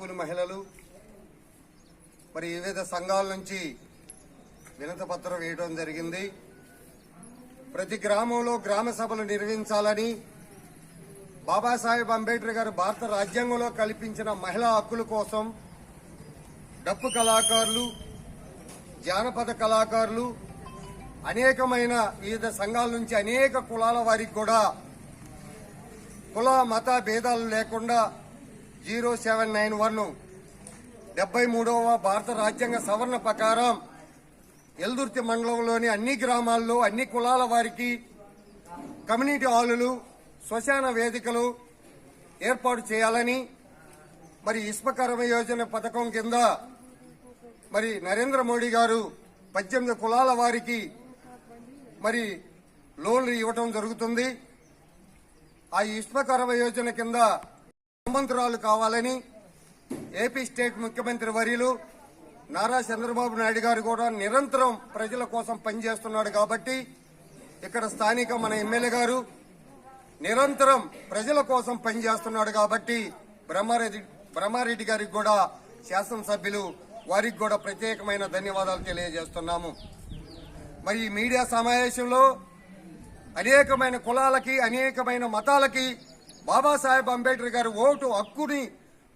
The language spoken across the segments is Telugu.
కూలి మహిళలు మరి వివిధ సంఘాల నుంచి వినతి పత్రం వేయడం జరిగింది. ప్రతి గ్రామంలో గ్రామ సభలు నిర్వహించాలని బాబాసాహెబ్ అంబేద్కర్ గారు భారత రాజ్యాంగంలో కల్పించిన మహిళా హక్కుల కోసం డప్పు కళాకారులు, జానపద కళాకారులు, అనేకమైన వివిధ సంఘాల నుంచి అనేక కులాల వారికి కూడా కుల మత భేదాలు లేకుండా 0791 73వ భారత రాజ్యాంగ సవరణ ప్రకారం ఎల్దుర్తి మండలంలోని అన్ని గ్రామాల్లో అన్ని కులాల వారికి కమ్యూనిటీ హాలులు, శ్మశాన వేదికలు ఏర్పాటు చేయాలని మరి ఇసుకకర్మ యోజన పథకం కింద మరి నరేంద్ర మోడీ గారు 18 కులాల వారికి మరి లోన్లు ఇవ్వటం జరుగుతుంది. ఆ ఇసుకకర్మ యోజన కింద మంత్రాలు కావాలని ఏపీ స్టేట్ ముఖ్యమంత్రి వర్యులు నారా చంద్రబాబు నాయుడు గారు కూడా నిరంతరం ప్రజల కోసం పనిచేస్తున్నాడు. కాబట్టి ఇక్కడ స్థానిక మన ఎమ్మెల్యే గారు నిరంతరం ప్రజల కోసం పనిచేస్తున్నాడు. కాబట్టి బ్రహ్మారెడ్డి గారికి కూడా శాసనసభ్యులు వారికి కూడా ప్రత్యేకమైన ధన్యవాదాలు తెలియజేస్తున్నాము. మరి ఈ మీడియా సమావేశంలో అనేకమైన కులాలకి, అనేకమైన మతాలకి బాబాసాహెబ్ అంబేద్కర్ గారు ఓటు హక్కుని,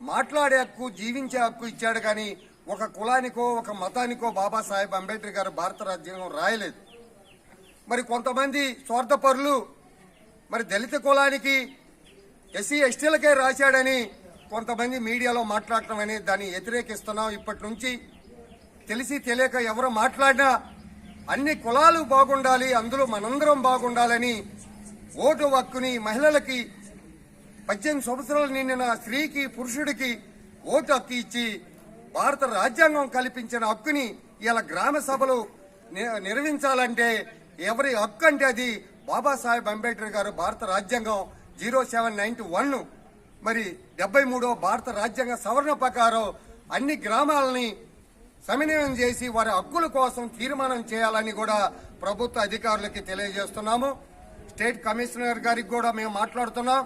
మాట్లాడే హక్కు, జీవించే హక్కు ఇచ్చాడు. కానీ ఒక కులానికో ఒక మతానికో బాబాసాహెబ్ అంబేద్కర్ గారు భారత రాజ్యాంగం రాయలేదు. మరి కొంతమంది స్వార్థపరులు మరి దళిత కులానికి, ఎస్సీ ఎస్టీలకే రాశాడని కొంతమంది మీడియాలో మాట్లాడటం అనేది దాన్ని వ్యతిరేకిస్తున్నాం. ఇప్పటి నుంచి తెలిసి తెలియక ఎవరు మాట్లాడినా అన్ని కులాలు బాగుండాలి, అందులో మనందరం బాగుండాలని ఓటు హక్కుని మహిళలకి 18 సంవత్సరాలు నిండిన స్త్రీకి, పురుషుడికి ఓటు హక్కు ఇచ్చి భారత రాజ్యాంగం కల్పించిన హక్కుని ఇలా గ్రామ సభలు నిర్వహించాలంటే ఎవరి హక్కు అంటే అది బాబాసాహెబ్ అంబేద్కర్ గారు భారత రాజ్యాంగం 0791 మరి 73వ భారత రాజ్యాంగ సవరణ ప్రకారం అన్ని గ్రామాలని సమన్వయం చేసి వారి హక్కుల కోసం తీర్మానం చేయాలని కూడా ప్రభుత్వ అధికారులకి తెలియజేస్తున్నాము. స్టేట్ కమిషనర్ గారికి కూడా మేము మాట్లాడుతున్నాం.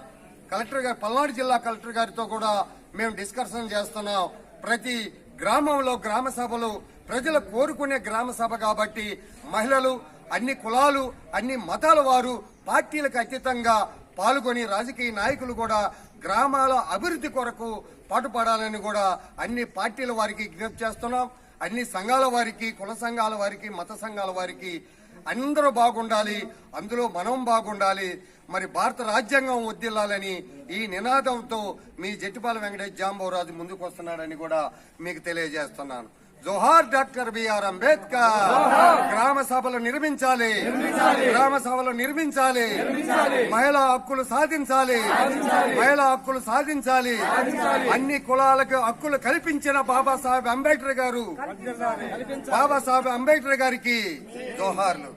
కలెక్టర్ గారు, పల్నాడు జిల్లా కలెక్టర్ గారితో కూడా మేము డిస్కషన్ చేస్తున్నాం. ప్రతి గ్రామంలో గ్రామ సభలు ప్రజలు కోరుకునే గ్రామ సభ కాబట్టి మహిళలు, అన్ని కులాలు, అన్ని మతాల వారు పార్టీలకు అతీతంగా పాల్గొని రాజకీయ నాయకులు కూడా గ్రామాల అభివృద్ధి కొరకు పాటుపడాలని కూడా అన్ని పార్టీల వారికి విజ్ఞప్తి చేస్తున్నాం. అన్ని సంఘాల వారికి, కుల సంఘాల వారికి, మత సంఘాల వారికి అందరూ బాగుండాలి, అందులో మనం బాగుండాలి. మరి భారత రాజ్యాంగం వర్ధిల్లాలని ఈ నినాదంతో మీ జట్టిపాల వెంకటేష్ జాంబవరాజు ముందుకు వస్తున్నాడని కూడా మీకు తెలియజేస్తున్నాను. జోహార్ డాక్టర్ బిఆర్ అంబేద్కర్. గ్రామ సభలు నిర్మించాలి, గ్రామ సభలు నిర్మించాలి, మహిళా హక్కులు సాధించాలి, మహిళా హక్కులు సాధించాలి. అన్ని కులాలకు హక్కులు కల్పించిన బాబాసాహెబ్ అంబేద్కర్ గారు, బాబాసాహెబ్ అంబేద్కర్ గారికి జోహార్లు.